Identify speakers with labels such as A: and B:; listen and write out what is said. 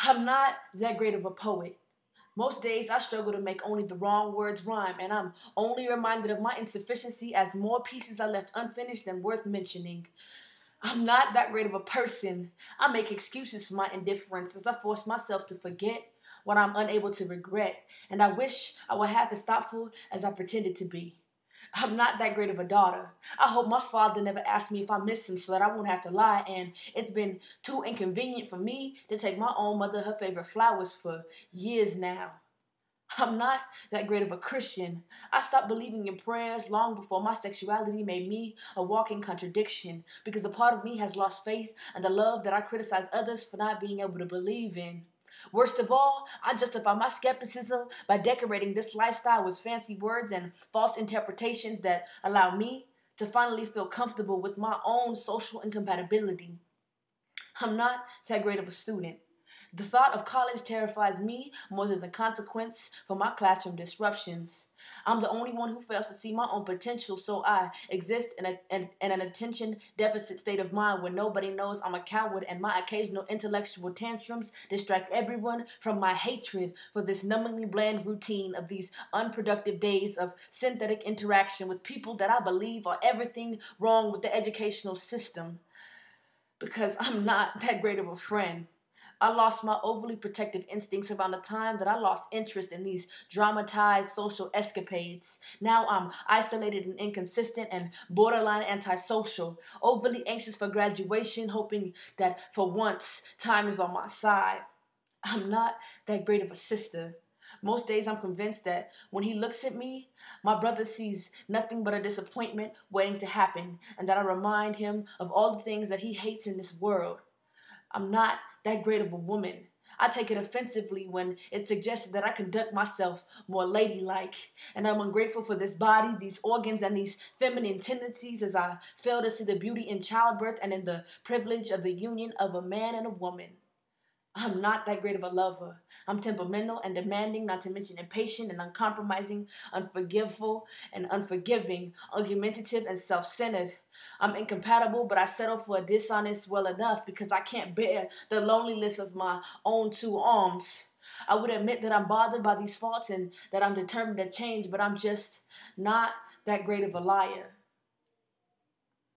A: I'm not that great of a poet. Most days I struggle to make only the wrong words rhyme, and I'm only reminded of my insufficiency as more pieces are left unfinished than worth mentioning. I'm not that great of a person. I make excuses for my indifference as I force myself to forget what I'm unable to regret, and I wish I were half as thoughtful as I pretended to be. I'm not that great of a daughter. I hope my father never asked me if I miss him so that I won't have to lie, and it's been too inconvenient for me to take my own mother her favorite flowers for years now. I'm not that great of a Christian. I stopped believing in prayers long before my sexuality made me a walking contradiction because a part of me has lost faith and the love that I criticize others for not being able to believe in. Worst of all, I justify my skepticism by decorating this lifestyle with fancy words and false interpretations that allow me to finally feel comfortable with my own social incompatibility. I'm not that great of a student. The thought of college terrifies me more than the consequence for my classroom disruptions. I'm the only one who fails to see my own potential, so I exist in an attention deficit state of mind where nobody knows I'm a coward, and my occasional intellectual tantrums distract everyone from my hatred for this numbingly bland routine of these unproductive days of synthetic interaction with people that I believe are everything wrong with the educational system. Because I'm not that great of a friend. I lost my overly protective instincts around the time that I lost interest in these dramatized social escapades. Now I'm isolated and inconsistent and borderline antisocial, overly anxious for graduation, hoping that for once time is on my side. I'm not that great of a sister. Most days I'm convinced that when he looks at me, my brother sees nothing but a disappointment waiting to happen, and that I remind him of all the things that he hates in this world. I'm not that great of a woman. I take it offensively when it's suggested that I conduct myself more ladylike, and I'm ungrateful for this body, these organs, and these feminine tendencies as I fail to see the beauty in childbirth and in the privilege of the union of a man and a woman. I'm not that great of a lover. I'm temperamental and demanding, not to mention impatient and uncompromising, unforgiveful and unforgiving, argumentative and self-centered. I'm incompatible, but I settle for a dishonest well enough because I can't bear the loneliness of my own two arms. I would admit that I'm bothered by these faults and that I'm determined to change, but I'm just not that great of a liar.